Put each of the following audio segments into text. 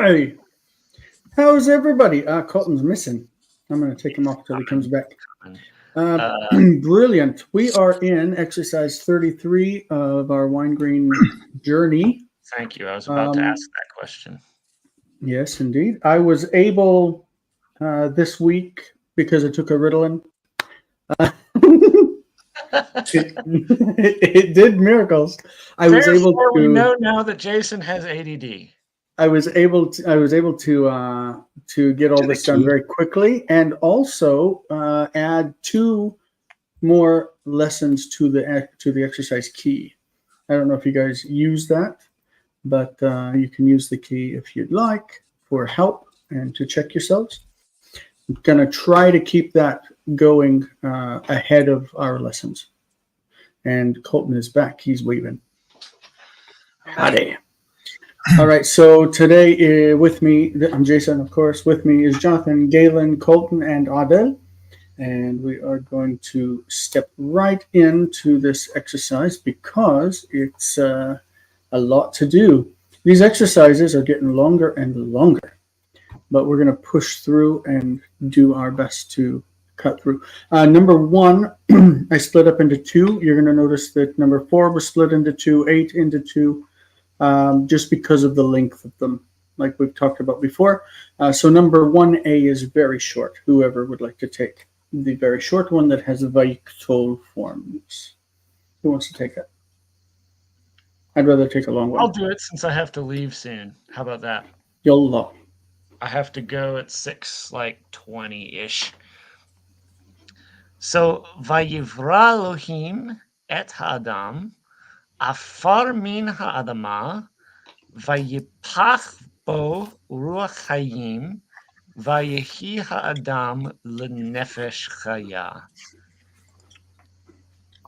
Hi. How's everybody? Colton's missing. I'm going to take him off till he comes back. Uh, Brilliant. We are in exercise 33 of our Weingreen journey. Thank you. I was about to ask that question. Yes, indeed. I was able this week, because I took a Ritalin. It did miracles. I was able Therefore, we to. know now that Jason has ADD. I was able to get all this done very quickly, and also add two more lessons to the exercise key. I don't know if you guys use that, but you can use the key if you'd like for help and to check yourselves. I'm gonna try to keep that going ahead of our lessons. And Colton is back. He's waving. Howdy. All right, so today with me, I'm Jason, of course. With me is Jonathan, Galen, Colton, and Adel. And we are going to step right into this exercise because it's a lot to do. These exercises are getting longer and longer, but we're going to push through and do our best to cut through. Number one, I split up into two. You're going to notice that number 4 was split into 2, 8 into 2. Just because of the length of them, like we've talked about before. So number 1A is very short. Whoever would like to take the very short one that has Vaiktol forms. Who wants to take it? I'd rather take a long one. I'll do it since I have to leave soon. How about that? YOLO. I have to go at 6, like 20-ish. So, Vayivra Elohim et ha'adam afar min ha'adama vayipach bo ruach hayim vayehi ha'adam lenefesh chaya.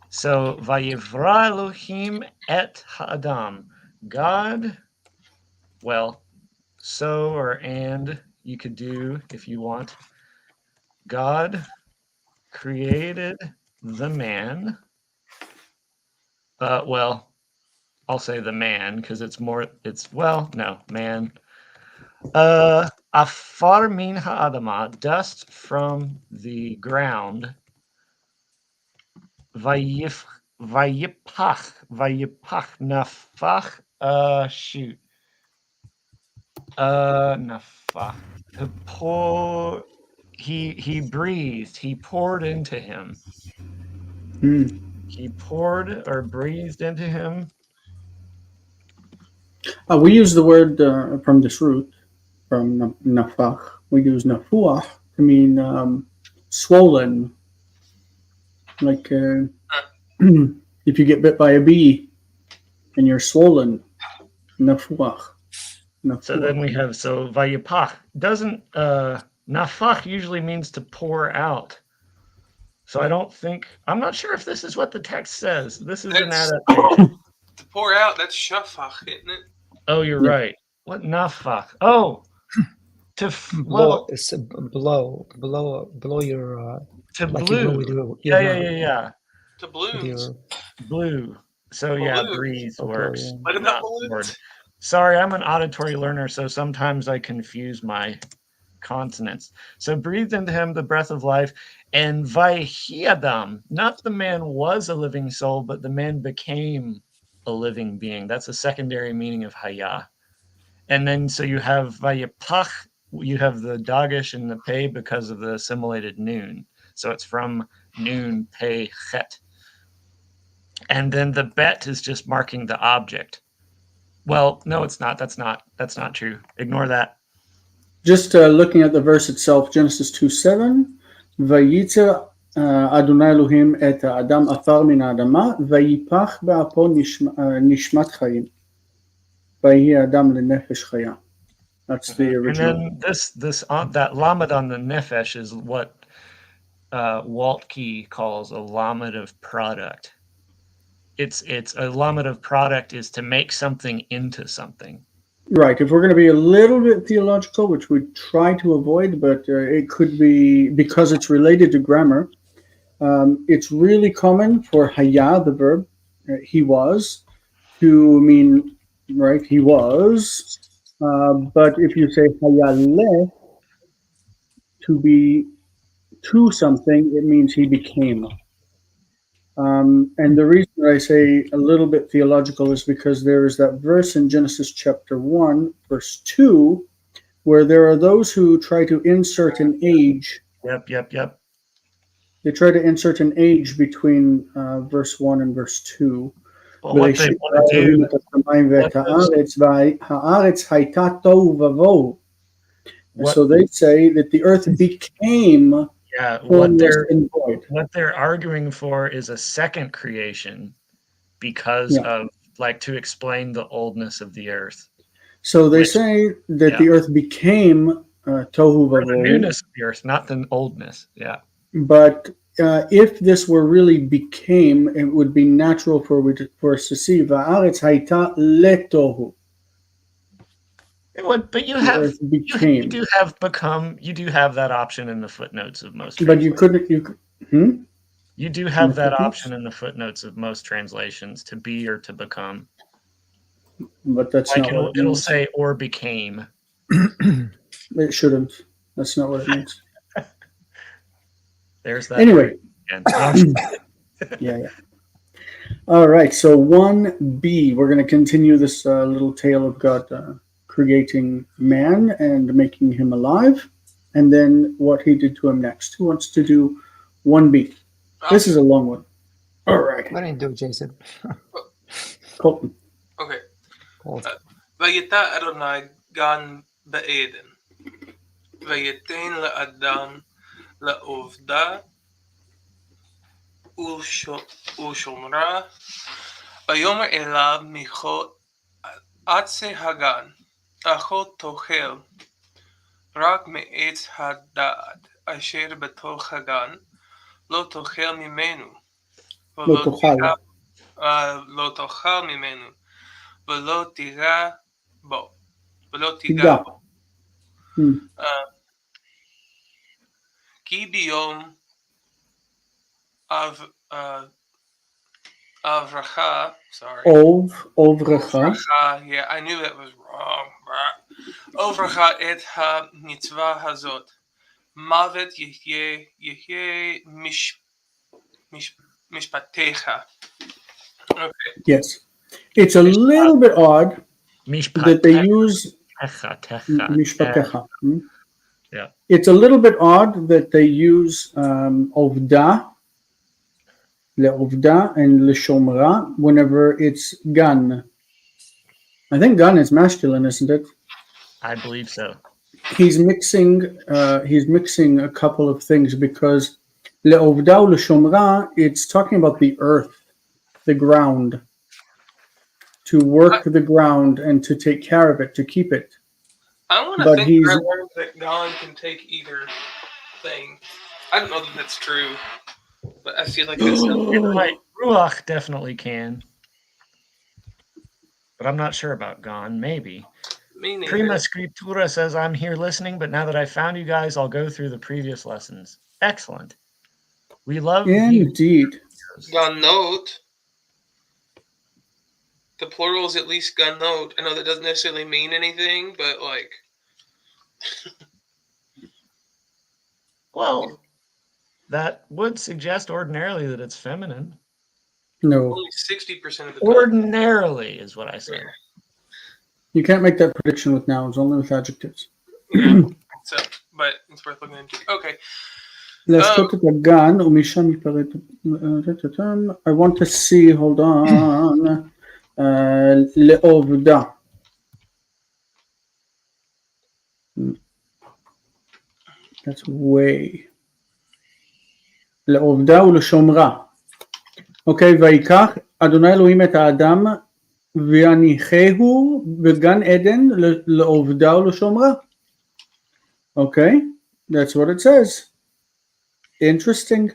So, Vayivra Elohim et ha'adam. God, well, so or and you could do if you want. God created the man. Well, I'll say the man because man. Afar min ha'adama, dust from the ground. Vayipach, nafach, nafach, to pour, he breathed, he poured into him. He poured or breathed into him. We use the word from this root, from nafach. We use nafuach to mean swollen. Like if you get bit by a bee and you're swollen, nafuach. So then we have, vayipach. Doesn't, nafach usually means to pour out. So I'm not sure if this is what the text says. This is an adaptation. To pour out, that's shafach, isn't it? Oh, you're right. What nafach? Oh, to blow your to like blue. You know Yeah. To balloons. Blue. So balloons. Breathe works. What about balloons? Sorry, I'm an auditory learner, so sometimes I confuse my consonants. So breathed into him the breath of life, and Vayhi Adam, not the man was a living soul, but the man became a living being. That's a secondary meaning of Haya. And then so you have Vayipach, you have the dagish and the pei because of the assimilated noon. So it's from noon, pei, chet. And then the bet is just marking the object. Well, no, it's not. That's not true. Ignore that. Just looking at the verse itself, Genesis 2:7, Vayitza Adonai Elohim et Adam afar min Adama, Vayipach ba'apo nishmat chayim, Vayi Adam lenefesh chaya. That's the original. And then this that lamed on the nefesh is what Waltke calls a lamed of product. It's a lamed of product is to make something into something. Right. If we're going to be a little bit theological, which we try to avoid, but it could be because it's related to grammar. It's really common for haya, the verb, he was, to mean, right, he was, But if you say hayale, to be to something, it means he became. And the reason that I say a little bit theological is because there is that verse in Genesis chapter 1, verse 2, where there are those who try to insert an age. Yep. They try to insert an age between verse 1 and verse 2. Well, what they want to do, so they say that the earth became formless and void. What they're arguing for is a second creation because of, like, to explain the oldness of the earth. So they say that the earth became tohu vavohu. The newness of the earth, not the oldness. Yeah. But if this were really became, it would be natural for us to see va'aretz hayta letohu. It would, but you do have that option in the footnotes of most. But you couldn't. You do have that option in the footnotes of most translations, to be or to become. But that's like not it'll say or became. It shouldn't. That's not what it means. There's that. Anyway. Yeah. All right. So 1b, we're going to continue this little tale of God creating man and making him alive, and then what he did to him next. Who wants to do 1b? This is a long one. All right. What did you do, Jason? Colton. Okay. Vayita Adonai gan ba'eden. Vayitain la'adam la'ovda u'shomra. Vayomer elav michot atse hagan. Achot tochel. Rak me'etz hadad. Asher betoch hagan. Lo tochel mimenu. לא תאכל. לא תאכל ממנו, ולא תיגע בו. ולא תיגע בו. כי ביום אברכה, yeah, I knew that was wrong. אברכה את המצווה הזאת. מוות יהיה mishpatecha. Okay. Yes. It's a little bit odd that they use mishpatecha. Yeah. It's a little bit odd that they use ovda, le'ovda, and le'shomra whenever it's gan. I think gan is masculine, isn't it? I believe so. He's mixing a couple of things because le'ovda le'shomra, it's talking about the earth, the ground, to work the ground and to take care of it, to keep it. I want to think that God can take either thing. I don't know that that's true, but I feel like that's Ruach definitely can, but I'm not sure about Gon. Maybe. Prima Scriptura says, I'm here listening, but now that I found you guys, I'll go through the previous lessons. Excellent. We love indeed. Ganot. The plural is at least ganot. I know that doesn't necessarily mean anything, but like. Well, that would suggest ordinarily that it's feminine. No. Only 60% of the time. Ordinarily is what I said. You can't make that prediction with nouns, only with adjectives. Yeah. So, but it's worth looking into. Okay. Let's put it again. I want to see, hold on. Le'ovda. That's way. לעובדה ולשומרה. אוקיי, ויקח אדוני אלוהים את האדם ויניחהו בגן עדן לעובדה ולשומרה. Okay, that's what it says. Interesting.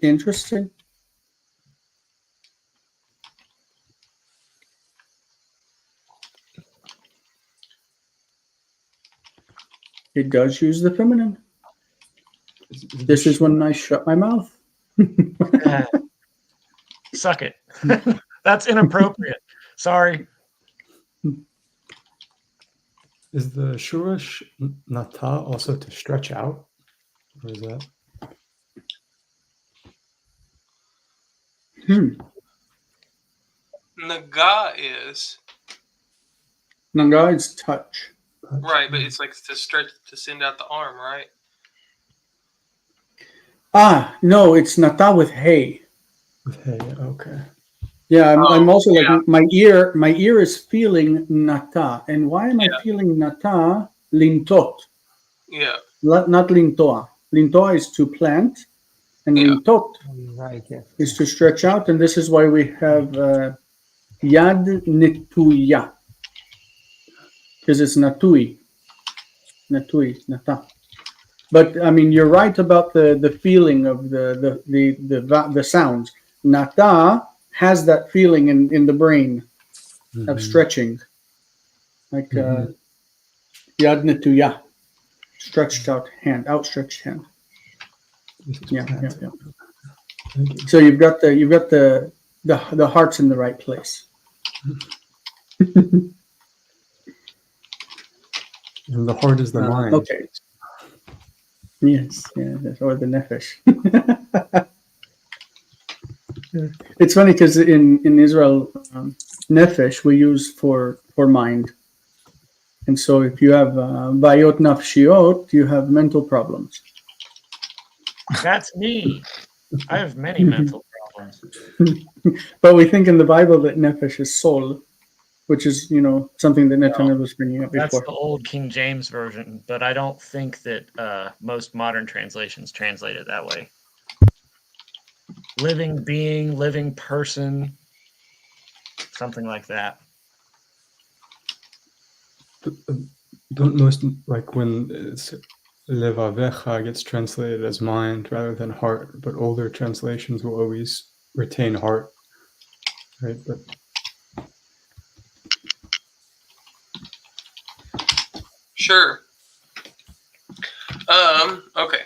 Interesting. It does use the feminine. This is when I shut my mouth. Suck it. That's inappropriate. Sorry. Is the shurash nata also to stretch out? Or is that? Naga is Nanga is touch. right, but it's like to stretch to send out the arm, right? Ah, no, it's nata with hay. With hay, okay. Yeah, I'm also like yeah. my ear is feeling nata. And why am I feeling nata? Lintot. Yeah. Not lintoa. Lintoa is to plant, and Yeah. lintot Right, yes. is to stretch out. And this is why we have yad netuya, because it's natui, nata. But I mean, you're right about the feeling of the sounds. Nata has that feeling in the brain of stretching, like yad netuya, stretched out hand, outstretched hand. Yeah. So you've got the heart's in the right place. And the heart is the mind. Okay. Yes, or the nefesh. It's funny because in Israel, nefesh we use for mind, and so if you have bayot nafshiot, you have mental problems. That's me. I have many mental problems. But we think in the Bible that nefesh is soul, which is something that Netanyahu was bringing up That's before. the old King James version, but I don't think that most modern translations translate it that way. Living being, living person, something like that. Don't most, like when it's levavecha gets translated as mind rather than heart, but older translations will always retain heart, right? But Sure. Okay.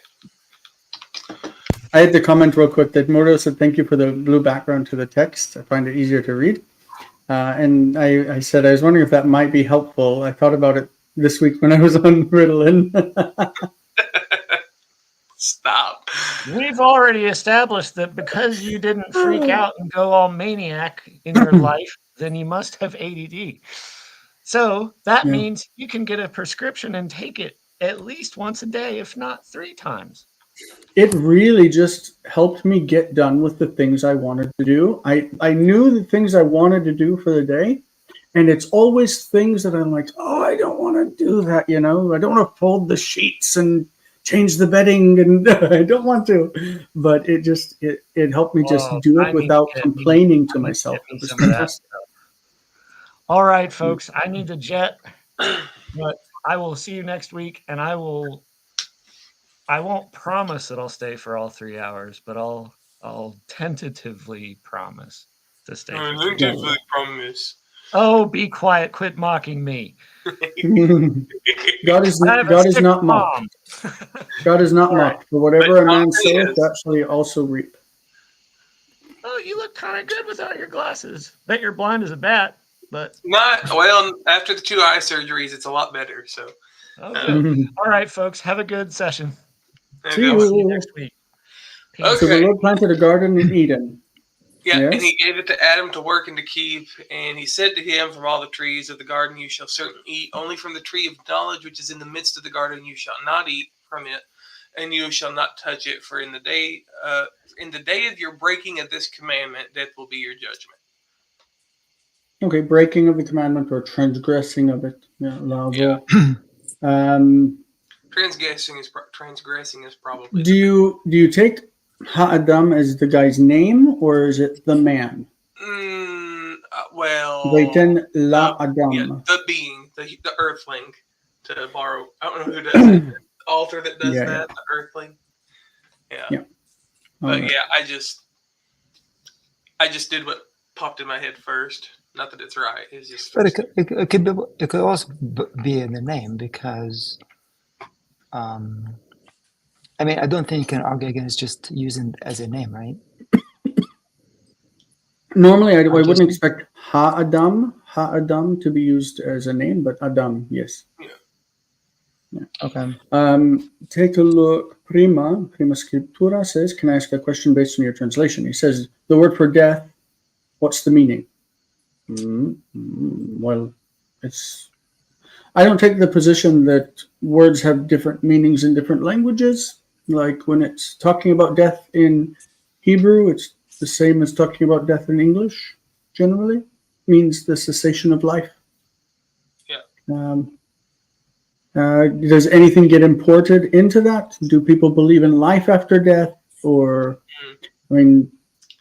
I had to comment real quick that Murdo said thank you for the blue background to the text. I find it easier to read. And I said I was wondering if that might be helpful. I thought about it this week when I was on Ritalin. Stop. We've already established that because you didn't freak out and go all maniac in your life, then you must have ADD. So that means you can get a prescription and take it at least once a day, if not 3 times. It really just helped me get done with the things I wanted to do. I knew the things I wanted to do for the day, and it's always things that I'm like, oh, I don't want to do that, I don't want to fold the sheets and change the bedding, and I don't want to. But it helped me just do it without complaining to myself. It was fantastic. All right, folks, I need to jet, but I will see you next week, and I won't promise that I'll stay for all 3 hours, but I'll tentatively promise to stay. Tentatively promise. Oh, be quiet! Quit mocking me. God is not mocked. God is not mocked. For whatever a man soweth, that shall he also reap. Oh, you look kind of good without your glasses. Bet you're blind as a bat, but not well. After the 2 eye surgeries, it's a lot better. So, good. All right, folks, have a good session. See you next week. Okay. So the Lord planted a garden in Eden. Yeah, yes? And he gave it to Adam to work and to keep. And he said to him, from all the trees of the garden you shall certainly eat. Only from the tree of knowledge which is in the midst of the garden you shall not eat from it, and you shall not touch it. For in the day of your breaking of this commandment, death will be your judgment. Okay, breaking of the commandment or transgressing of it. Yeah. Transgressing is probably. Do you take Ha-Adam as the guy's name, or is it the man? Well, Vayten la-Adam. Yeah, the being, the earthling, to borrow. I don't know who does it. The author that does that, the earthling. Yeah. But right. I just did what popped in my head first. Not that it's right. It's just. But it could also be in the name because, I mean, I don't think you can argue against just using it as a name, right? Normally, I wouldn't expect Ha-Adam to be used as a name, but Adam, yes. Yeah. Okay. Take a look. Prima Scriptura says, can I ask a question based on your translation? He says, the word for death, what's the meaning? Well, I don't take the position that words have different meanings in different languages. Like when it's talking about death in Hebrew, it's the same as talking about death in English, generally. It means the cessation of life. Yeah. Does anything get imported into that? Do people believe in life after death? Or, I mean,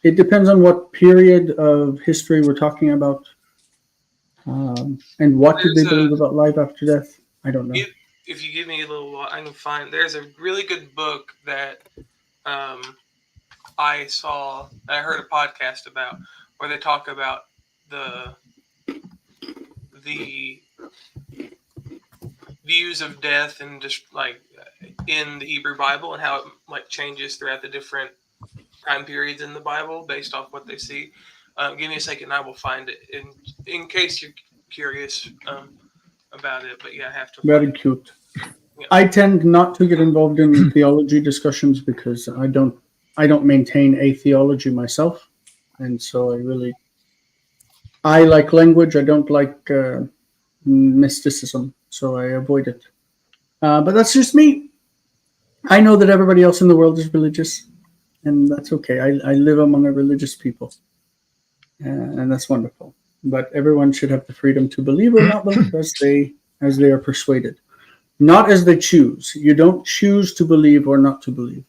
it depends on what period of history we're talking about. And what did they believe about life after death? I don't know. If you give me a little while, I can find. There's a really good book that I heard a podcast about, where they talk about the views of death and just like in the Hebrew Bible and how it like changes throughout the different time periods in the Bible based off what they see. Give me a second, and I will find it in case you're curious about it. But yeah, I have to. Very cute. Yeah. I tend not to get involved in theology discussions because I don't maintain a theology myself, and so I like language. I don't like mysticism, so I avoid it. But that's just me. I know that everybody else in the world is religious, and that's okay. I live among a religious people, and that's wonderful. But everyone should have the freedom to believe or not believe as they are persuaded. Not as they choose. You don't choose to believe or not to believe.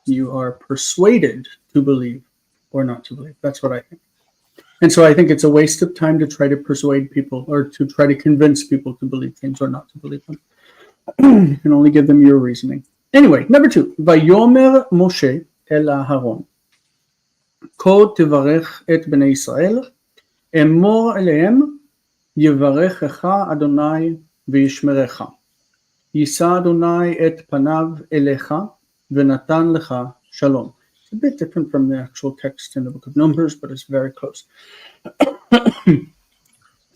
You are persuaded to believe or not to believe. That's what I think. And so I think it's a waste of time to try to persuade people or to try to convince people to believe things or not to believe them. You can only give them your reasoning. Anyway, number 2. Vayomer Moshe el Aharon. Ko tevarech et bnei Israel. Emor elehem yevarechecha Adonai v'yishmerecha. Yisa Adonai et panav elecha v'natan lecha shalom. It's a bit different from the actual text in the book of Numbers, but it's very close.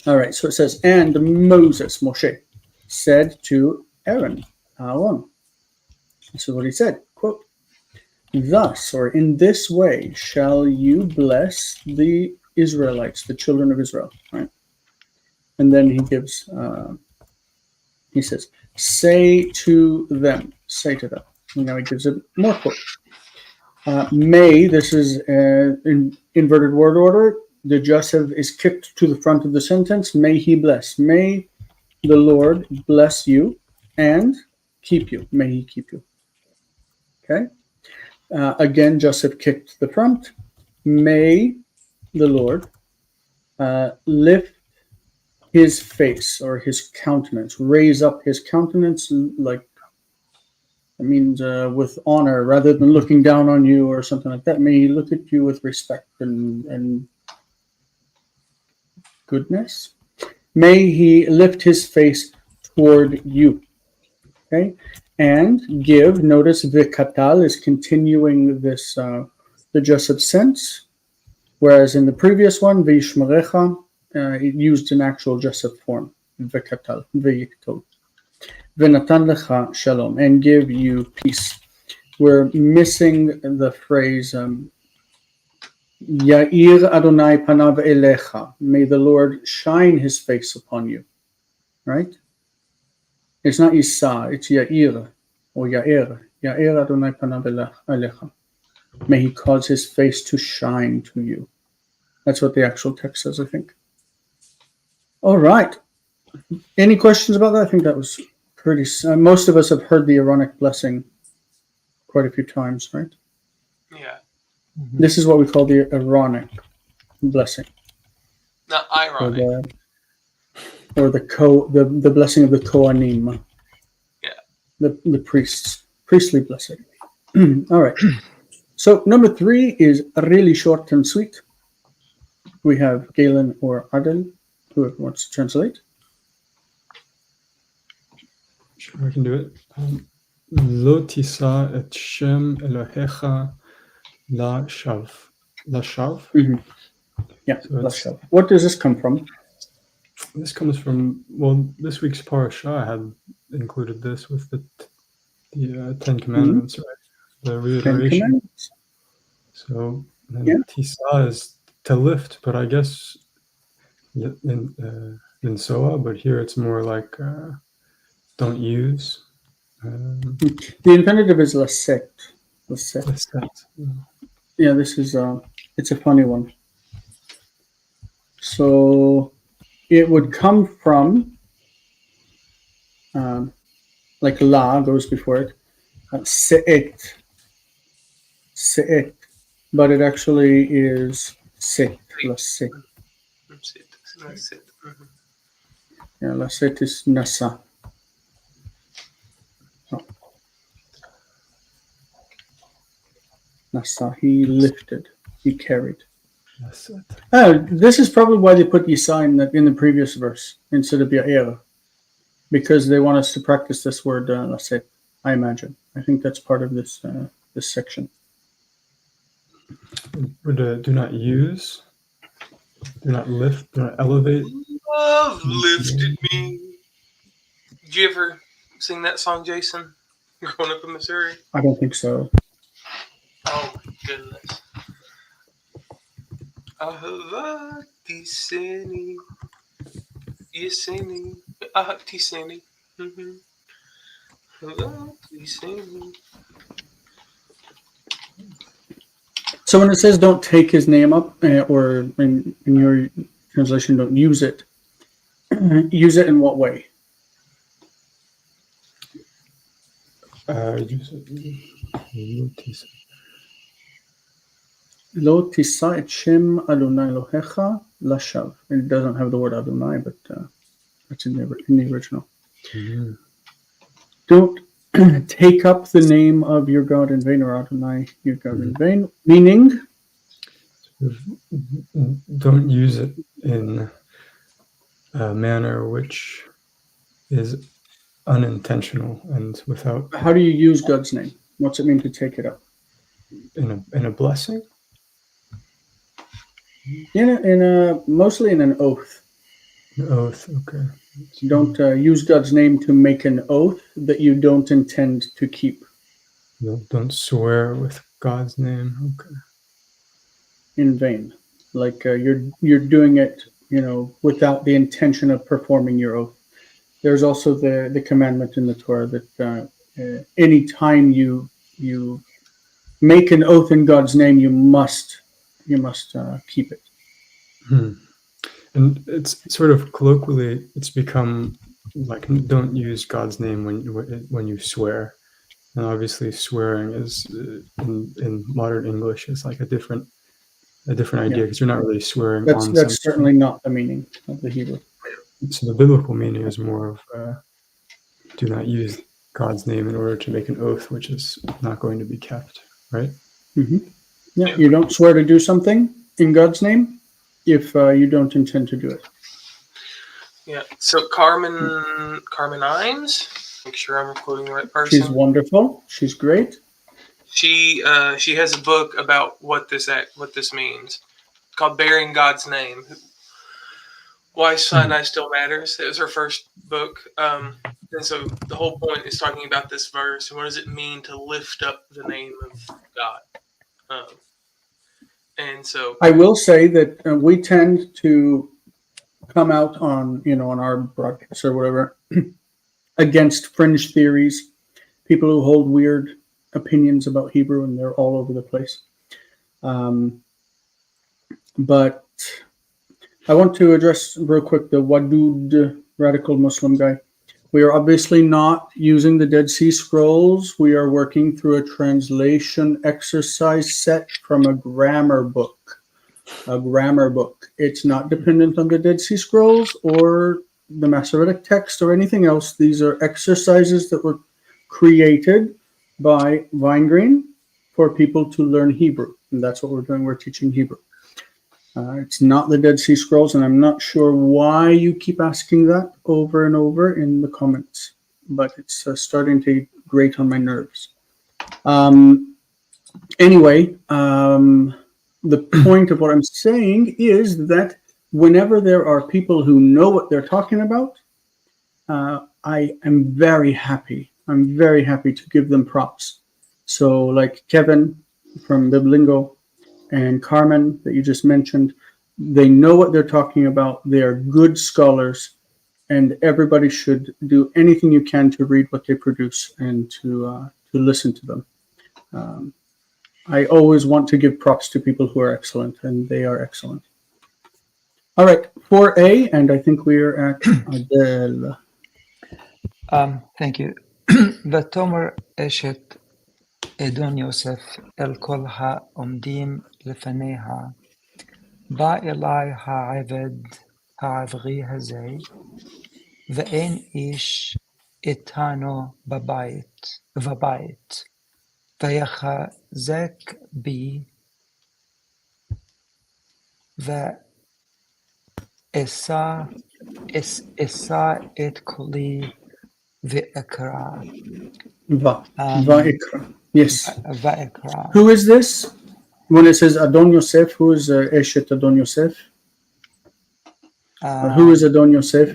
All right, so it says, and Moses, Moshe, said to Aaron, this is what he said, quote, thus, or in this way, shall you bless the Israelites, the children of Israel, right? And then he gives, he says, say to them. And now he gives it more quote. May, this is in inverted word order. The Joseph is kicked to the front of the sentence. May he bless. May the Lord bless you and keep you. May he keep you. Okay. Again, Joseph kicked the front. May the Lord lift his face or his countenance, raise up his countenance, like it means with honor rather than looking down on you or something like that. May he look at you with respect and goodness. May he lift his face toward you. Okay, and give. Notice v'katal is continuing this the Joseph sense, whereas in the previous one v'yishmerecha it used an actual Joseph form v'katal v'yiktol. V'natan lecha shalom, and give you peace. We're missing the phrase Ya'ir Adonai panav elecha. May the Lord shine his face upon you. Right? It's not Isa, it's Ya'ir or Ya'ir. Ya'ir Adonai panav elecha. May he cause his face to shine to you. That's what the actual text says, I think. All right. Any questions about that? I think that was pretty. Most of us have heard the Aaronic blessing quite a few times, right? Yeah. Mm-hmm. This is what we call the Aaronic blessing. Not ironic. Or the blessing of the Kohanim. Yeah. The priests. Priestly blessing. All right. So number 3 is really short and sweet. We have Galen or Adel, whoever wants to translate. Sure, I can do it. Lo tisa et shem Elohecha lashav. Lashav? Mm-hmm. Yeah, So lashav. What does this come from? This comes from, well, this week's parasha had included this with the Ten Commandments, right? The Ten reiteration. Commandments. So then Yeah. tisa is to lift, but I guess in soa, but here it's more like don't use. The infinitive is laset. Laset. That's that. Yeah, this is it's a funny one. So it would come from like la goes before it, se'et, se'et, but it actually is set, laset. That's it. That's it. Mhm. Yeah, laset is nasa. Oh. Nasa, he lifted, he carried. That's it. This is probably why they put Yisa in the previous verse instead of Ya'er, because they want us to practice this word laset. I imagine. I think that's part of this this section. Would do not use, do not lift, do not elevate. Love lifted me. Did you ever sing that song, Jason? Growing up in Missouri? I don't think so. Oh my goodness. Ahava tiseni. Yeseni. Ahava tiseni. Ahava tiseni. So when it says don't take his name up, or in your translation, don't use it, use it in what way? Lo tisa et shem Adonai Elohecha lashav. It doesn't have the word Adonai, but that's in the original. Mhm. Don't take up the name of your God in vain, or Adonai, your God in vain. Meaning, Don't use it in a manner which is unintentional and without how do you use God's name? What's it mean to take it up? in a blessing. In a mostly in an oath. An oath. Okay. You don't use God's name to make an oath that you don't intend to keep Don't swear with God's name. Okay. in vain. Like you're doing it, without the intention of performing your oath. There's also the commandment in the Torah that any time you make an oath in God's name, you must keep it. And it's sort of colloquially, it's become like don't use God's name when you swear. And obviously, swearing is in modern English is like a different idea because you're not really swearing on something. That's certainly not the meaning of the Hebrew. So the biblical meaning is more of do not use God's name in order to make an oath, which is not going to be kept, right? Mm-hmm. Yeah, you don't swear to do something in God's name if you don't intend to do it. Yeah. So Carmen Imes, make sure I'm quoting the right person. She's wonderful. She's great. She has a book about what this means, called "Bearing God's Name." Why Sinai Still Matters. It was her first book, and so the whole point is talking about this verse and what does it mean to lift up the name of God. And so I will say that we tend to come out on our broadcasts or whatever against fringe theories, people who hold weird opinions about Hebrew, and they're all over the place. But I want to address real quick the Wadud radical Muslim guy. We are obviously not using the Dead Sea Scrolls. We are working through a translation exercise set from a grammar book. It's not dependent on the Dead Sea Scrolls or the Masoretic text or anything else. These are exercises that were created by Weingreen for people to learn Hebrew. And that's what we're doing. We're teaching Hebrew. It's not the Dead Sea Scrolls, and I'm not sure why you keep asking that over and over in the comments, but it's starting to grate on my nerves. Anyway, the point of what I'm saying is that whenever there are people who know what they're talking about, I am very happy. I'm very happy to give them props. So, like Kevin from Biblingo and Carmen that you just mentioned, they know what they're talking about. They are good scholars, and everybody should do anything you can to read what they produce and to listen to them. I always want to give props to people who are excellent, and they are excellent. All right, 4A, and I think we're at Adele. Thank you. ותאמר אשת אדון יוסף אל כל העומדים לפניה, בא אלי העברי הזה, ואין איש איתנו בבית, ויחזק בי, ואשא את קולי ואקרא. Va'ikra. Yes. ואקרא. Who is this? When it says Adon Yosef, who is Eshet Adon Yosef? Who is Adon Yosef?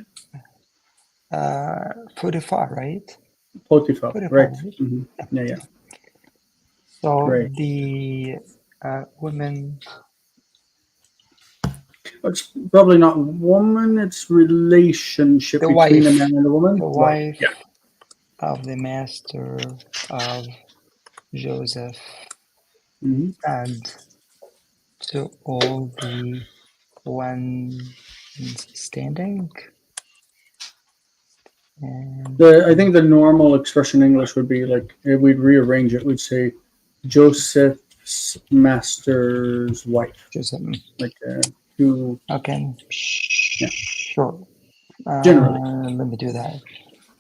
Potiphar, right? Potiphar, Potiphar, right. right? Mhm. Yeah. So Great. the women, It's probably not woman, it's relationship The between a wife. man and a woman. the wife Yeah. of the master of Joseph, Mhm. said to all the ones standing. And I think the normal expression in English would be like, if we'd rearrange it, we'd say Joseph's master's wife. Joseph. Like, who, Okay. Yeah. Sure. Generally. Let me do that.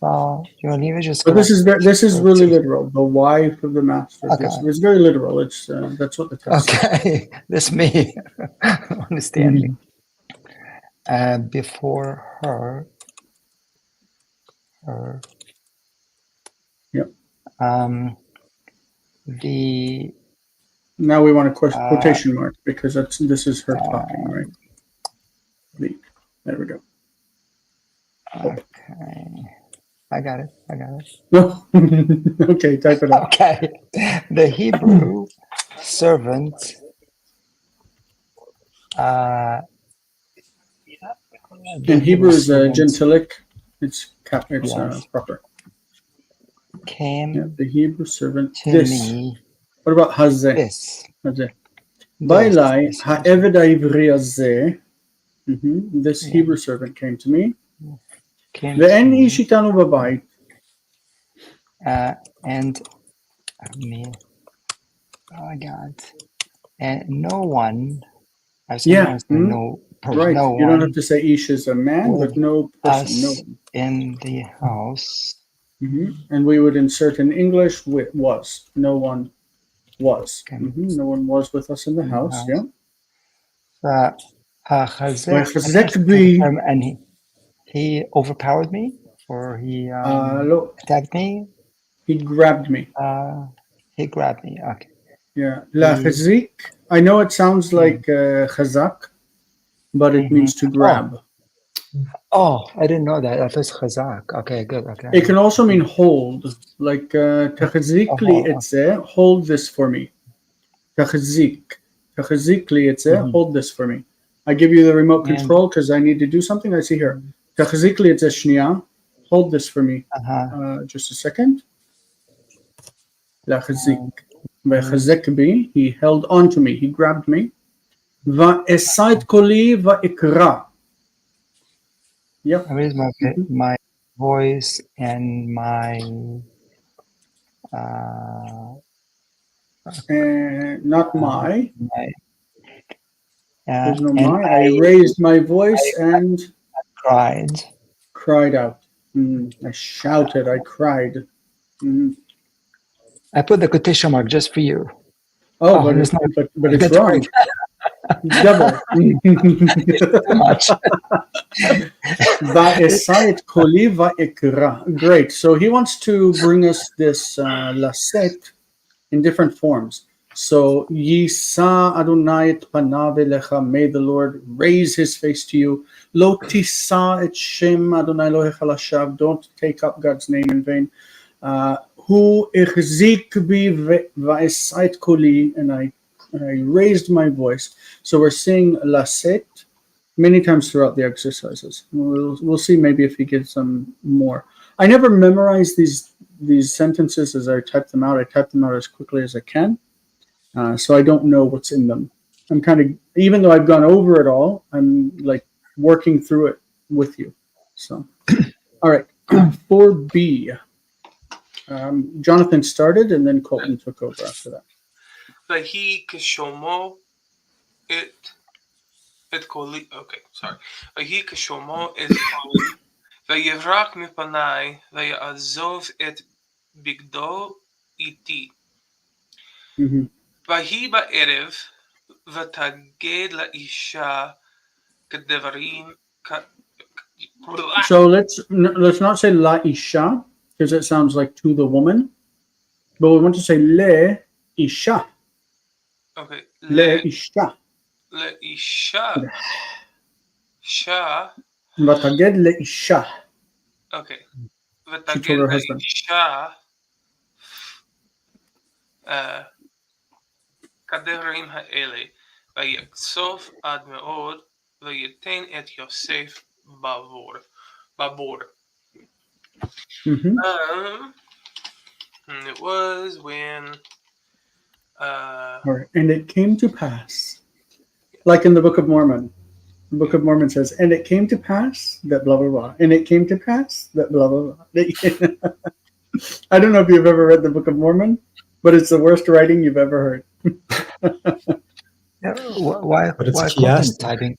Well, you want to leave it just but this is Let's really see. literal. The wife of the master. Okay. It's very literal. It's that's what the text says. Okay. That's me understanding. Before her. Yep. The Now we want a quotation mark because this is her talking, right? There we go. okay, I got it. No. Okay, type it out. Okay, the Hebrew servant. In Hebrew is gentilic. It's Yes. proper. Came Yeah, the Hebrew servant. to This. me. What about hazeh? This. Hazeh. Bailai ha'eved ha'ivri hazeh. This Yeah. Hebrew servant came to me. Came to Ve'en me, ish itanu b'bayit. and me. Oh God. And no one. I was Yeah, gonna say no person. Right. No You don't one have to say ish is a man, but no person. No us one. in the house. And we would insert in English with was. No one was. Okay. No one was with us in the house. Yeah. Chazek, and he overpowered me, or he Look, attacked me. he grabbed me. He grabbed me. Okay. Yeah. La chazik. I know it sounds like chazak, but it means to grab. Oh, I didn't know that. That was chazak. Okay, good. Okay. It can also mean hold. Like tachzikli etzeh, hold this for me. Tachzikli etzeh, hold this for me. I give you the remote control because I need to do something. I see here. Tachzikli etzeh shniya, hold this for me. Just a second. La chazik. V'chazek bi, he held on to me. He grabbed me. Va'esai et koli va'ikra. Yep. I raised my voice and my not my. There's no and my. I raised my voice and cried out. I shouted. I cried. I put the quotation mark just for you. Oh, but it's wrong. It's double. Too much. Great. So he wants to bring us this laset in different forms. So Yisa Adonai et panav elecha, may the Lord raise his face to you. Lo tisa et shem Adonai Elohecha lashav, don't take up God's name in vain. Hu ichzik bi va'esait koli, and I raised my voice. So we're seeing laset many times throughout the exercises. We'll see maybe if he gives some more. I never memorize these sentences as I type them out. I type them out as quickly as I can. So I don't know what's in them. I'm kind of, even though I've gone over it all, I'm like working through it with you. So, all right, 4B. Jonathan started, and then Colton took over after that. Vahi kashomo et koli. Okay, sorry. Vahi kashomo et koli. Vayivrak mipanai. Vayazov et bigdo iti. Vahi ba'erev. Vataged la'isha kedevarim. So let's not say la isha, because it sounds like to the woman, but we want to say le isha. Okay. Le isha. Leisha. Sha. Vataged le isha. Okay. She told her husband. Leisha. כדברים האלה, ויקצוף עד מאוד, וייתן את יוסף בבור. And it was when All right. And it came to pass, like in the Book of Mormon. The Book of Mormon says, and it came to pass that blah, blah, blah. And it came to pass that blah, blah, blah. I don't know if you've ever read the Book of Mormon, but it's the worst writing you've ever heard. Why Colton typing?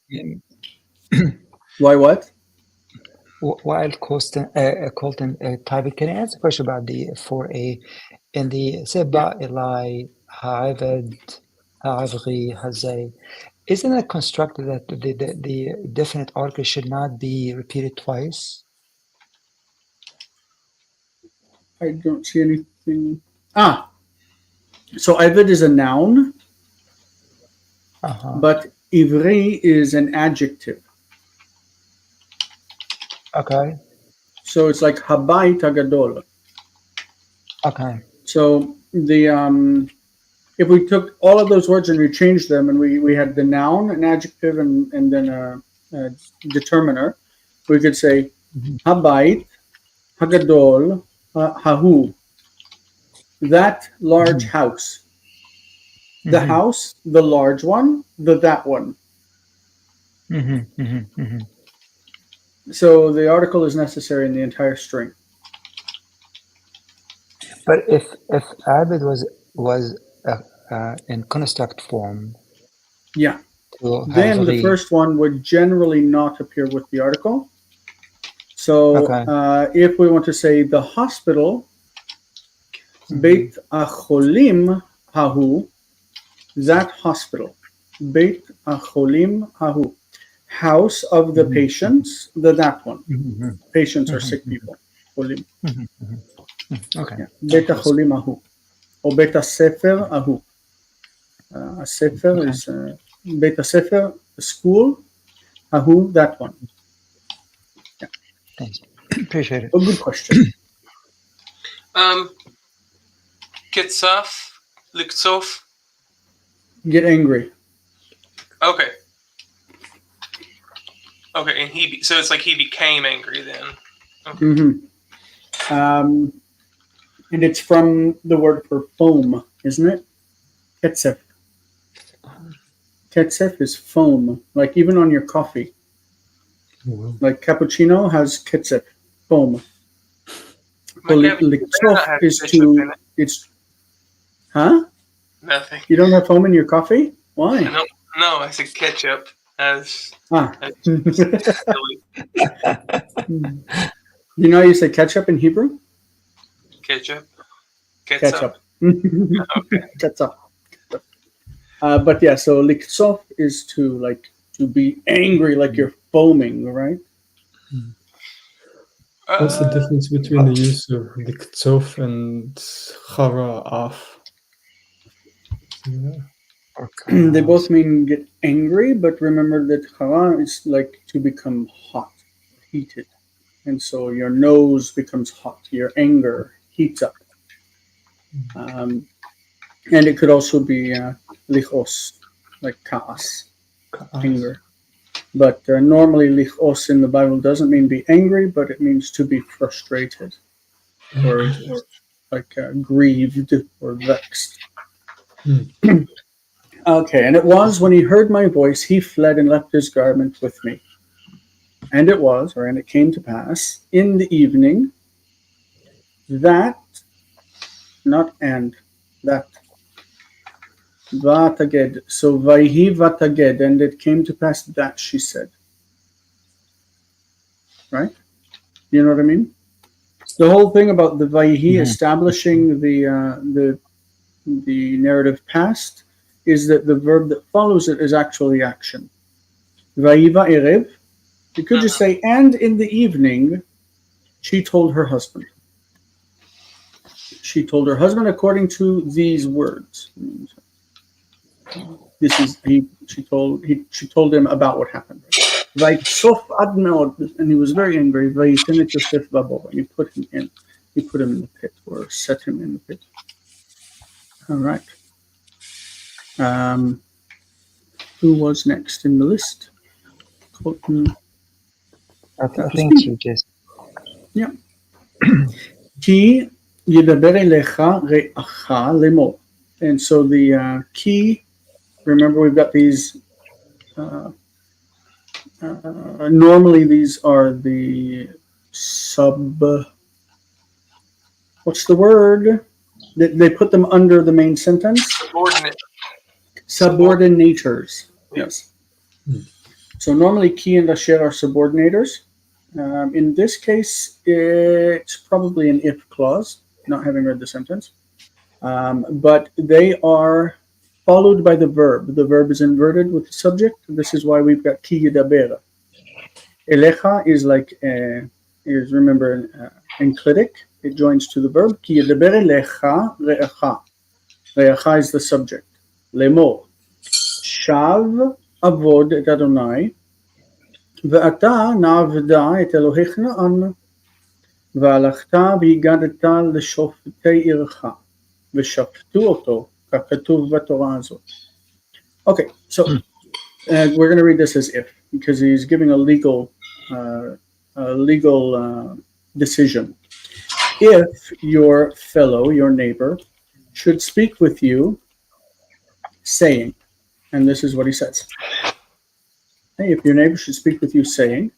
Why what? While Colton typing, can I ask a question about the 4A in the Seba Eli Ha'aved Ha'avri Hazay? Isn't it constructed that the definite article should not be repeated twice? I don't see anything. So Ived is a noun, but Ivri is an adjective. Okay. So it's like Habayit Hagadol. Okay. So the if we took all of those words and we changed them, and we had the noun, an adjective, and then a determiner, we could say Habayit Hagadol Hahu. That large house. The house, the large one, that one. So the article is necessary in the entire string. But if Abed was in construct form, yeah, then the first one would generally not appear with the article. So if we want to say the hospital, Beit Acholim Hahu, that hospital, Beit Acholim Hahu, house of the patients, that one. Patients are sick people. Cholim. Okay. Yeah. Beit Acholim Hahu, or Beit HaSefer Hahu. A sefer is Beit HaSefer, the school. Hahu, that one. Yeah. Thanks. Appreciate it. A good question. Kitzaf, Liktsof. Get angry. Okay. Okay, and so it's like he became angry then. Okay. And it's from the word for foam, isn't it? Ketzef. Ketzef is foam, like even on your coffee. Like cappuccino has ketzef, foam. Liktsof is to, it's, huh? Nothing. You don't have foam in your coffee? Why? No, I said ketchup as You know how you say ketchup in Hebrew? Ketchup. Ketchup. Okay. Ketchup. But yeah, so liktsof is to be angry, like you're foaming, right? What's the difference between the use of liktsof and chara af? Or They both chaos. mean get angry, but remember that hara is like to become hot, heated. And so your nose becomes hot, your anger heats up. And it could also be lichos, like kaas, anger. But normally lichos in the Bible doesn't mean be angry, but it means to be frustrated or like grieved or vexed. Okay, and it was when he heard my voice, he fled and left his garment with me. And it was, and it came to pass in the evening that, not and, that, vataged. So vayhi vataged, and it came to pass that she said. Right? You know what I mean? The whole thing about the vayhi establishing the narrative past is that the verb that follows it is actually action. Vayiva erev. You could just say, and in the evening, she told her husband. She told her husband according to these words. This is she told him about what happened. Vaytsof ad meod, and he was very angry. Vayitin et Yosef babo, and he put him in the pit or set him in the pit. All right. Who was next in the list? Colton. I think you just. Yeah. Ki yidaber elecha re'acha lemor. And so the key, remember we've got these, normally these are the what's the word? They put them under the main sentence? Subordinators. Yes. So normally ki and asher are subordinators. In this case, it's probably an if clause, not having read the sentence. But they are followed by the verb. The verb is inverted with the subject. This is why we've got ki yidaber. Elecha is like, is remember enclitic. It joins to the verb. Ki yidaber elecha re'acha. Re'acha is the subject. Lemor. Shav avod et Adonai. ואתה נעבדה את אלוהיך נען, והלכת והגדת לשופטי עירך, ושפטו אותו, ככתוב בתורה הזאת. Okay, so we're going to read this as if, because he's giving a legal decision. If your fellow, your neighbor, should speak with you, saying, and this is what he says. Hey, if your neighbor should speak with you, saying,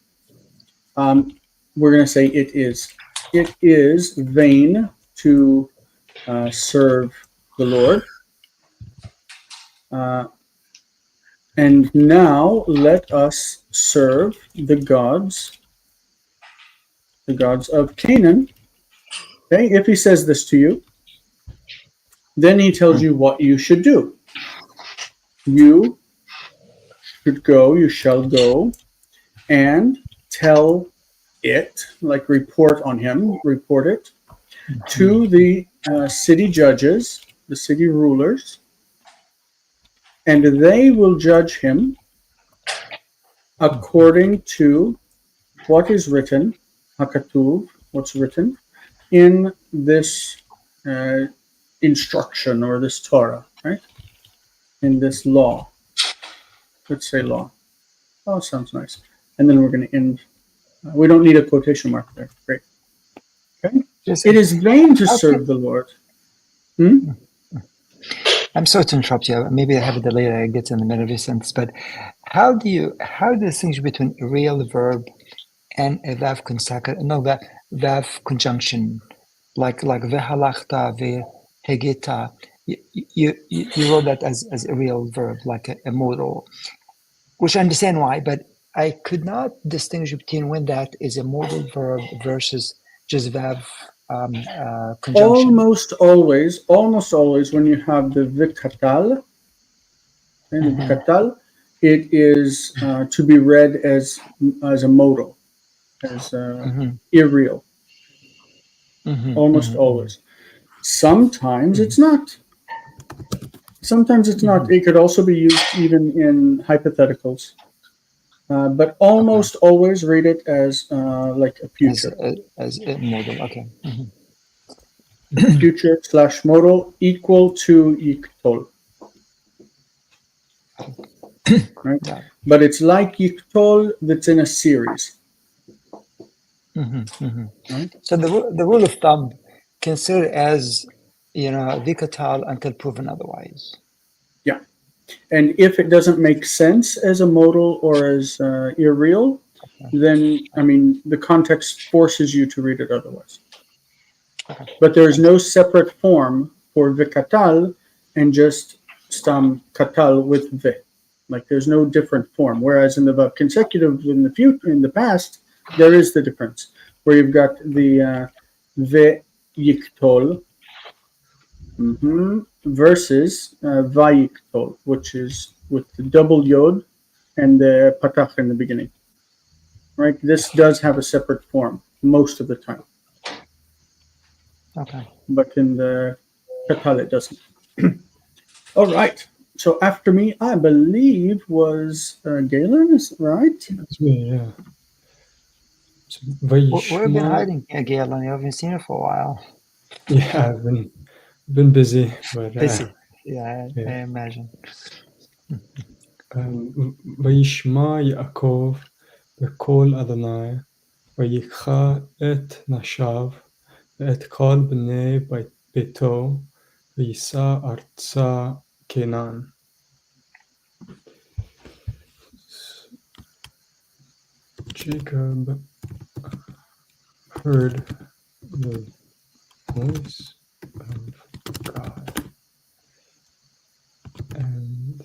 we're going to say it is vain to serve the Lord. And now let us serve the gods of Canaan. Okay, if he says this to you, then he tells you what you should do. You should go, you shall go, and tell it, like report on him, report it, to the city judges, the city rulers, and they will judge him according to what is written, hakatuv, what's written, in this instruction or this Torah, right? In this law. Let's say law. Oh, sounds nice. And then we're going to end. We don't need a quotation mark there. Great. Okay. It is vain to serve the Lord. I'm sorry to interrupt you. Maybe I have a delay that gets in the middle of your sentence, but how do you distinguish between a real verb and a verb conjunction, like vehalachta, vehegeta? You wrote that as a real verb, like a modal, which I understand why, but I could not distinguish between when that is a modal verb versus just verb conjunction. Almost always when you have the vikatal, and the vikatal, it is to be read as a modal, as irreal. Almost always. Sometimes it's not. Sometimes it's not. It could also be used even in hypotheticals. But almost always read it as like a future. As a model. Okay. Future / modal equal to yiktol. Right? Yeah. But it's like yiktol that's in a series. Right? So the rule of thumb, consider as vicatal until proven otherwise. Yeah. And if it doesn't make sense as a modal or as irreal, then, I mean, the context forces you to read it otherwise. Okay. But there is no separate form for vikatal and just stam katal with ve. Like there's no different form. Whereas in the consecutive in the past, there is the difference where you've got the ve yiktol versus vayiktol, which is with the double yod and the patach in the beginning. Right? This does have a separate form most of the time. Okay. But in the katal it doesn't. All right. So after me, I believe was Galen, is that right? That's me, yeah. So, Where have you been Vayishma, hiding, Galen? You haven't seen her for a while. yeah, I've been busy, but Busy. Yeah, I yeah. imagine. וישמע יעקב בקול אדוני, ויקחה את נשיו ואת כל בני ביתו, ויישא ארצה כנען. Jacob heard the voice of God, and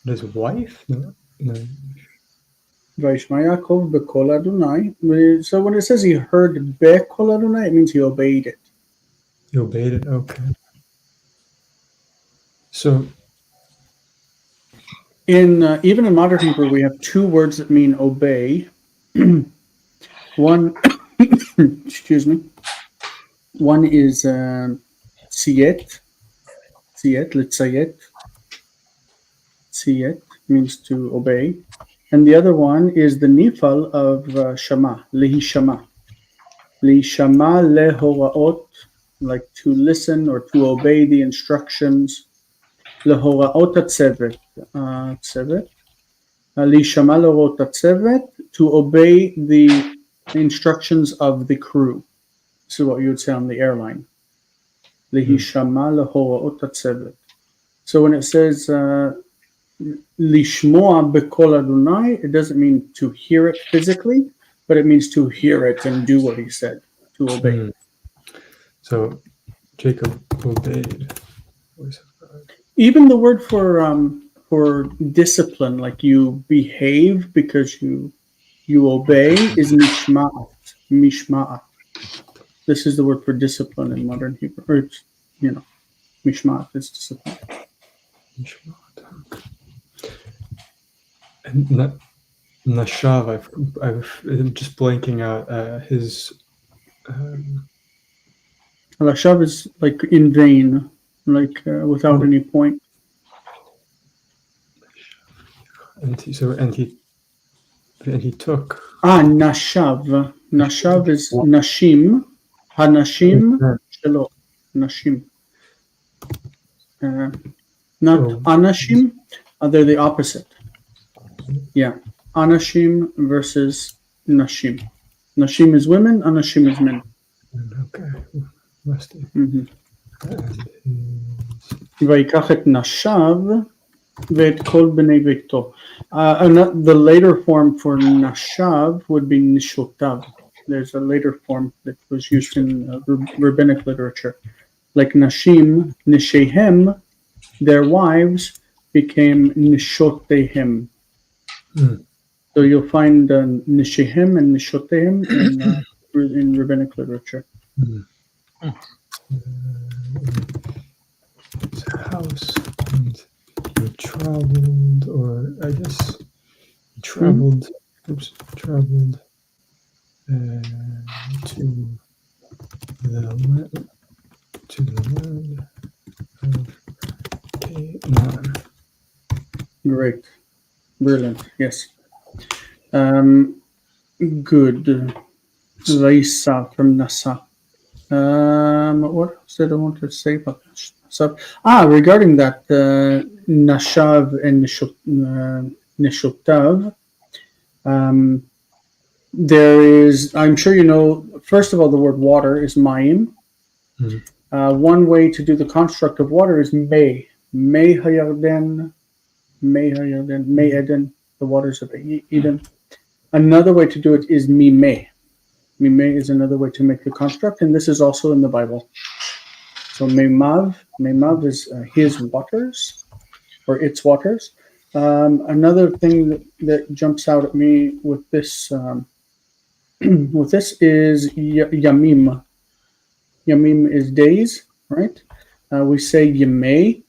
his wife? No. Vaishma Yaakov Bekol Adonai. So when it says he heard Bekol Adonai, it means he obeyed it. He obeyed it. Okay. So In even in modern Hebrew, we have two words that mean obey. One, excuse me. One is tziyet, litzayet. Tziyet means to obey, and the other one is the nifal of shama, lehishama. Lehishama lehoraot, like to listen or to obey the instructions. Lehoraot hatzevet, tzevet. Lehishama lehoraot hatzevet, to obey the instructions of the crew. This is what you would say on the airline. Lehishama lehoraot hatzevet. So when it says lishmoa bekol Adonai, it doesn't mean to hear it physically, but it means to hear it and do what he said, to obey. So Jacob obeyed the voice of God. Even the word for discipline, like you behave because you obey, is mishma'at. Mishma'at. This is the word for discipline in modern Hebrew. Or it's, mishma'at is discipline. And Nashav, I'm just blanking out his. Lashav is like in vain, like without any point. And he took. Nashav. Nashav is nashim. Hanashim shelo. Nashim. Not anashim. They're the opposite. Yeah. Anashim versus nashim. Nashim is women. Anashim is men. Okay. Must be. ויקח את נשיו ואת כל בני ביתו. The later form for nashav would be nishotav. There's a later form that was used in rabbinic literature. Like nashim, nishehem, their wives became nishotehem. So you'll find nishehem and nishotehem in rabbinic literature. House and traveled, or I guess traveled. Traveled to the land of Canaan. Great. Brilliant. Yes. Good. Raisa from Nasa. What else did I want to say about Nasa? Regarding that, Nashav and Nishotav, there is, I'm sure you know, first of all, the word water is mayim. One way to do the construct of water is May hayarden, May Eden, the waters of Eden. Another way to do it is Mimeh. Mimeh is another way to make the construct, and this is also in the Bible. So Memav is his waters, or its waters. Another thing that jumps out at me with this is Yamim. Yamim is days, right? We say Yemei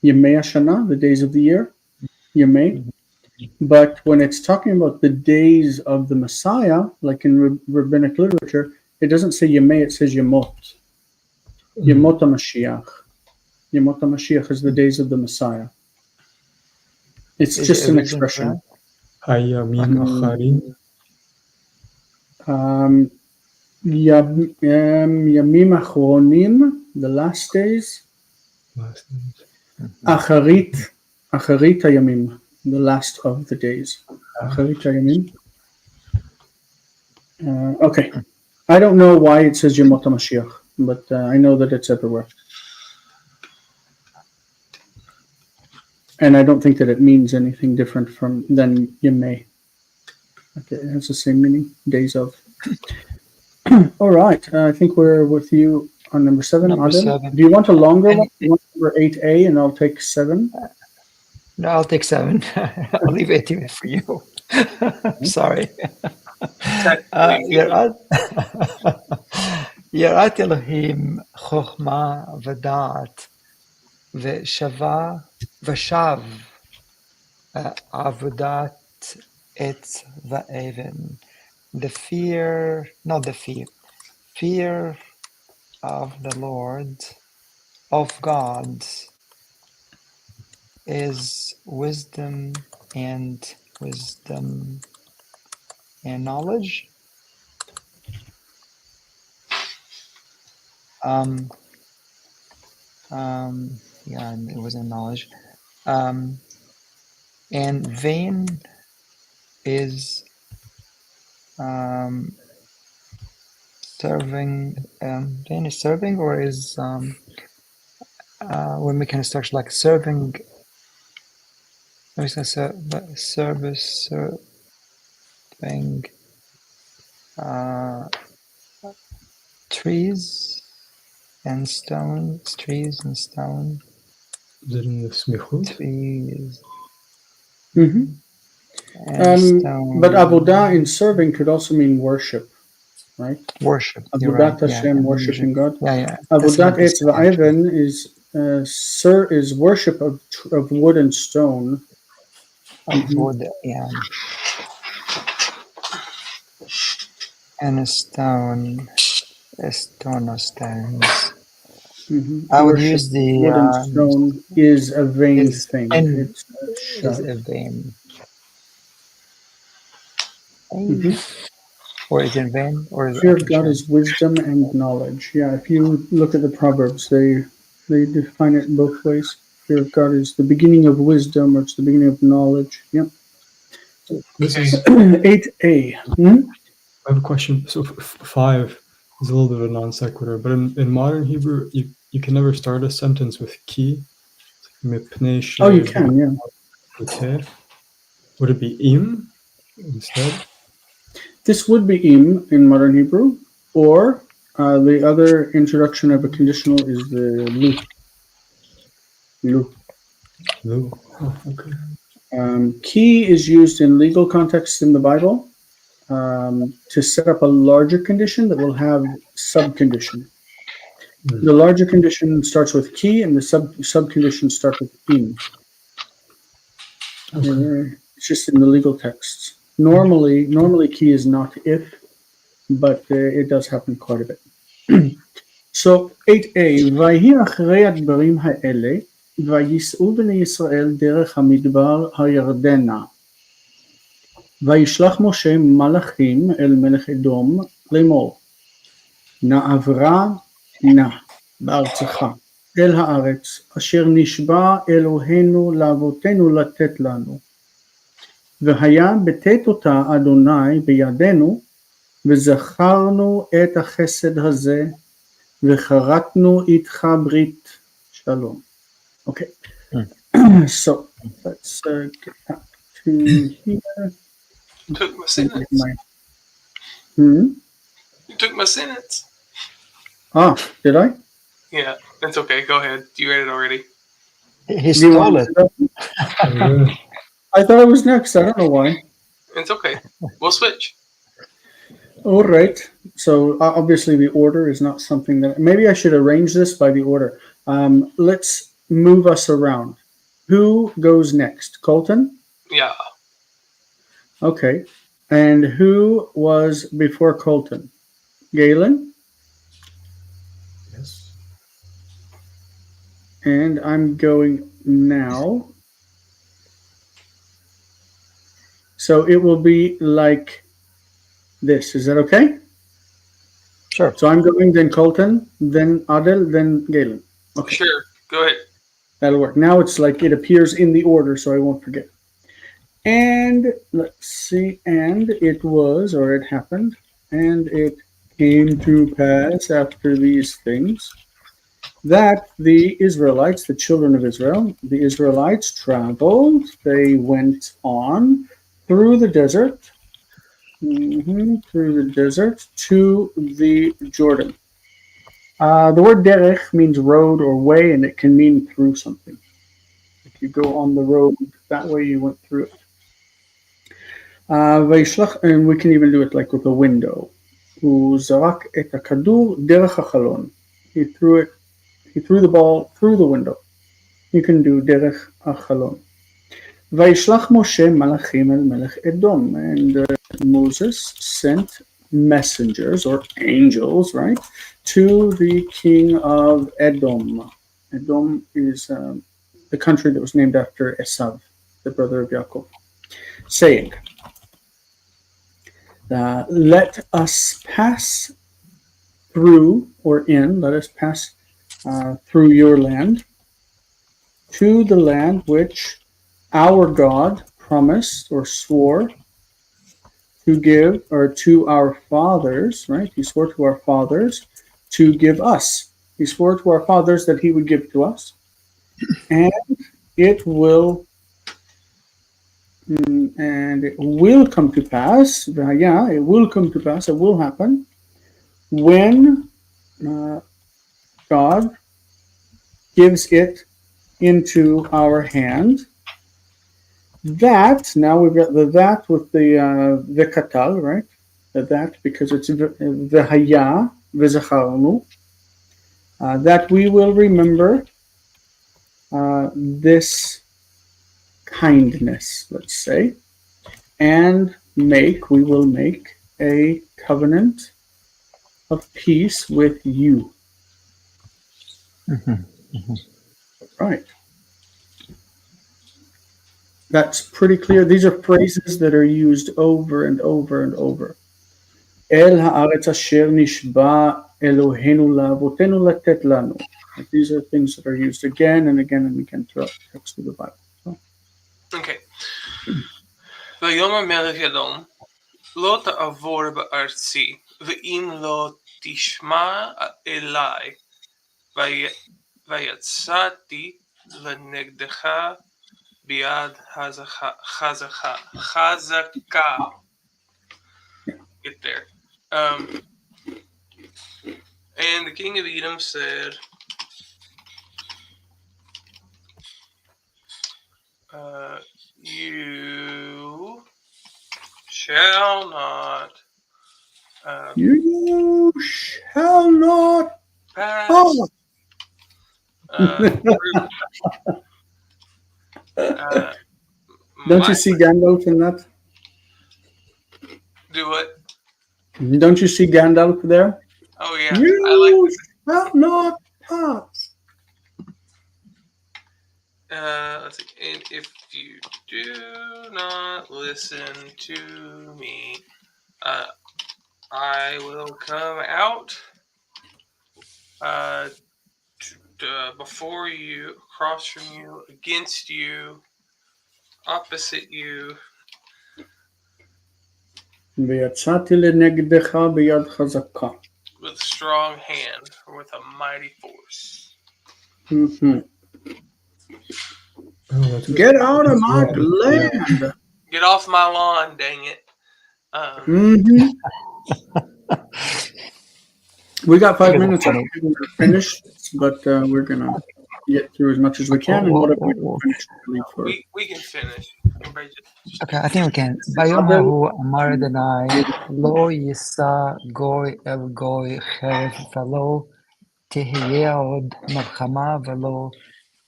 Hashanah, the days of the year, Yemei. But when it's talking about the days of the Messiah, like in rabbinic literature, it doesn't say Yemei, it says Yemot. Yemot HaMashiach. Yemot HaMashiach is the days of the Messiah. It's just an expression. Hayamim Acharim. Yamim Achronim, the last days. Acharit Hayamim, the last of the days. Acharit Hayamim. Okay. I don't know why it says Yemot HaMashiach, but I know that it's everywhere. And I don't think that it means anything different than Yemei. Okay, it has the same meaning, days of. All right, I think we're with you on number 7. Number Adam, 7. do you want a longer one? You want number 8A, and I'll take 7? No, I'll take 7. I'll leave 8 for you. Sorry. יראת אלוהים חוכמה ודעת ושב עבודת עץ ואבן. Fear of the Lord, of God, is wisdom and knowledge. Yeah, it was in knowledge. And vain is serving, or is when we can start like serving. I'm just gonna say serving trees and stone. Is it in the smichut? Trees. Mm-hmm. But avodah in serving could also mean worship, right? Worship. Avodat Hashem, worshiping God. Yeah. Avodat etz va'even is worship of wood and stone. Of wood, yeah. And a stone or stones. Mm-hmm. I would Worship use the wood and stone is a vain thing. Is It's a vain. Mm-hmm. Or is it vain? Or is Fear of God is wisdom and knowledge. Yeah, if you look at the Proverbs, they define it in both ways. Fear of God is the beginning of wisdom, or it's the beginning of knowledge. Yep. This is 8A. I have a question. So 5 is a little bit of a non sequitur, but in modern Hebrew, you can never start a sentence with ki. Oh, you can, yeah. Would it be im instead? This would be im in modern Hebrew, or the other introduction of a conditional is the lu. Lu. Oh, okay. Ki is used in legal contexts in the Bible to set up a larger condition that will have subcondition. The larger condition starts with ki, and the subcondition starts with im. It's just in the legal texts. Normally key is not if, but it does happen quite a bit. So 8a, ויהי אחרי הדברים האלה, וייסעו בני ישראל דרך המדבר הירדנה. וישלח משה מלאכים אל מלך אדום לאמור, נעברה נא בארצך אל הארץ, אשר נשבע אלוהינו לאבותינו לתת לנו. והיה בתת אותה אדוני בידינו, וזכרנו את החסד הזה, וכרתנו איתך ברית שלום. Okay, so let's get back to here. Took my sentence. Hmm? You took my sentence. Ah, did I? Yeah, that's okay. Go ahead. You read it already. He Do you stole want it. to- I thought I was next. I don't know why. It's okay. We'll switch. All right. So obviously the order is not something that maybe I should arrange this by the order. Let's move us around. Who goes next? Colton? Yeah. Okay. And who was before Colton? Galen? Yes. And I'm going now. So it will be like this. Is that okay? Sure. So I'm going, then Colton, then Adel, then Galen. Okay. Sure. Go ahead. That'll work. Now it's like it appears in the order, so I won't forget. And let's see. And it was, or it happened, and it came to pass after these things that the Israelites, the children of Israel, the Israelites traveled. They went on through the desert, through the desert to the Jordan. The word derech means road or way, and it can mean through something. If you go on the road, that way you went through it. And we can even do it like with a window. הוא זרק את הכדור דרך החלון. He threw the ball through the window. You can do דרך החלון. וישלח משה מלאכים אל מלך אדום. And Moses sent messengers or angels, right, to the king of Edom. Edom is the country that was named after Esav, the brother of Yaakov, saying, let us pass through, or in, let us pass through your land to the land which our God promised or swore to give, or to our fathers, right? He swore to our fathers to give us. He swore to our fathers that he would give to us. And it will come to pass, yeah, it will come to pass, it will happen, when God gives it into our hand. That, now we've got the that with the katal, right? The that, because it's the haya, v'zacharnu, that we will remember this kindness, let's say, and we will make a covenant of peace with you. Right. That's pretty clear. These are phrases that are used over and over and over. El haaretz asher nishba Eloheinu laavotenu letet lanu. These are things that are used again and again and again throughout the text of the Bible. So. Okay. ויאמר מלך אדום, לא תעבור בארצי, ואם לא תשמע אלי, ויצאתי לנגדך ביד חזקה. Get there. And the king of Edom said, you shall not you shall not pass Don't you see Gandalf in that? Do what? Don't you see Gandalf there? Oh yeah, I You shall not pass. like. Let's see. And if you do not listen to me, I will come out before you, across from you, against you, opposite you. ויצאתי לנגדך ביד חזקה. With a strong hand, or with a mighty force. Mhm. Oh, that's Get out of my Yeah. land. Get off my lawn, dang it. Mhm. We got 5 minutes Funny. after we're finished, but we're gonna get through as much as we can. And what if we don't finish? For We can finish. Everybody just Okay, I think we can. ביום ההוא אמר אדוני, לא יישא גוי אל גוי חרב, ולא תהיה עוד מלחמה, ולא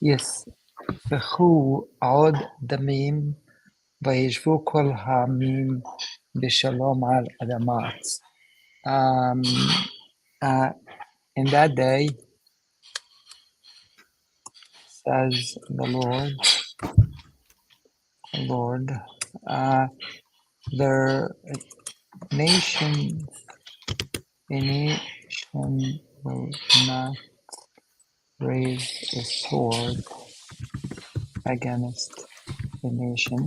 יספחו עוד דמים, וישבו כל העמים בשלום על אדמת. In that day, says the Lord, their nation will not raise a sword against a nation,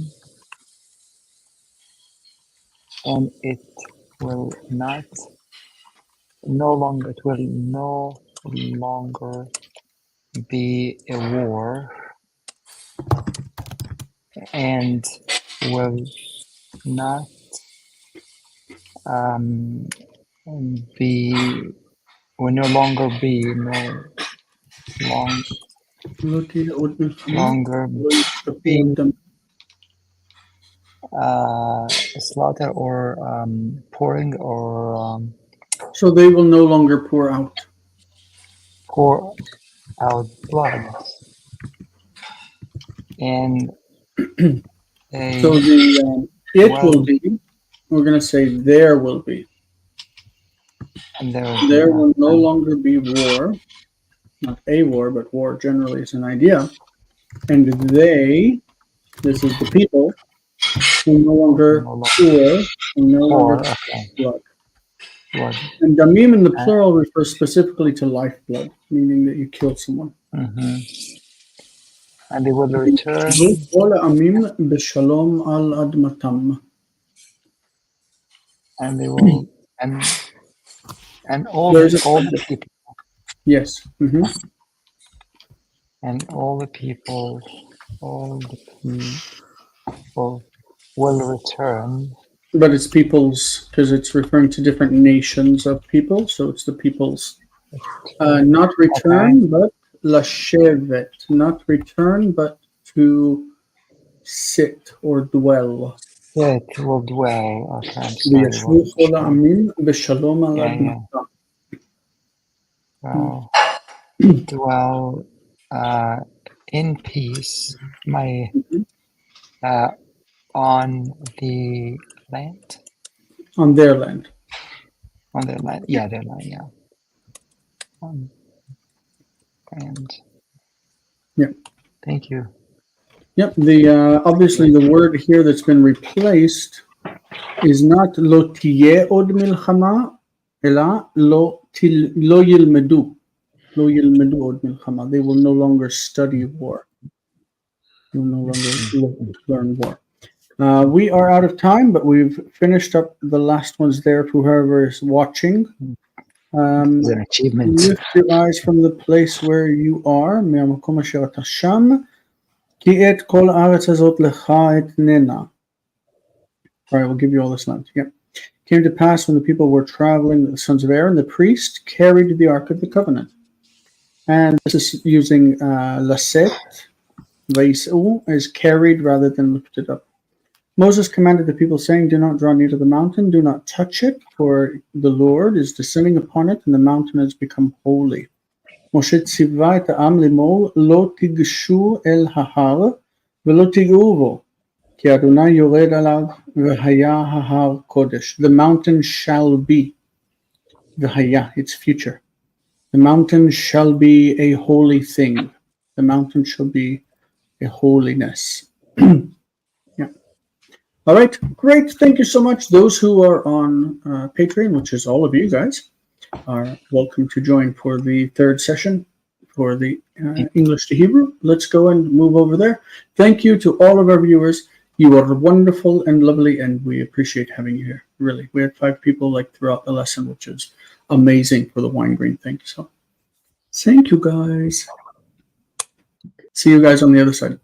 and it will no longer be a war, and will not will no longer be slaughter or pouring or so they will no longer pour out blood, and so will be, we're going to say there will be, and there will no longer be war, not a war, but war generally is an idea, and this is the people, will no longer pour, blood. And damim in the plural refers specifically to lifeblood, meaning that you killed someone. Mm-hmm. And they will return. And they will, and all the people. Yes. Mm-hmm. And all the people will return. But it's peoples, because it's referring to different nations of people, so it's the peoples. Not return, but lashevet. Not return, but to sit or dwell. Sit will dwell. Okay, dwell in peace, on the land. On their land. On their land, yeah, their land, yeah. And yeah. Thank you. Yep. The obviously the word here that's been replaced is not lo tiyeh od milchama, ela lo yilmedu. Lo yilmedu od milchama. They will no longer study war. They will no longer learn war. We are out of time, but we've finished up the last ones there for whoever is watching. It's an achievement. Lift your eyes from the place where you are. מהמקום אשר אתה שם, כי את כל הארץ הזאת לך אתננה. All right, we'll give you all this land. Yeah. Came to pass when the people were traveling, the sons of Aaron, the priest, carried the Ark of the Covenant. And this is using laset, vais'u, is carried rather than lifted up. Moses commanded the people, saying, do not draw near to the mountain, do not touch it, for the Lord is descending upon it, and the mountain has become holy. Moshe ציווה את העם לאמור, לא תיגשו אל ההר, ולא תיגעו בו, כי אדוני יורד עליו והיה ההר קודש. The mountain shall be. והיה, it's future. The mountain shall be a holy thing. The mountain shall be a holiness. Yeah. All right, great. Thank you so much. Those who are on Patreon, which is all of you guys, are welcome to join for the third session for the English to Hebrew. Let's go and move over there. Thank you to all of our viewers. You are wonderful and lovely, and we appreciate having you here. Really, we had 5 people like throughout the lesson, which is amazing for the Weingreen thing. So thank you guys. See you guys on the other side.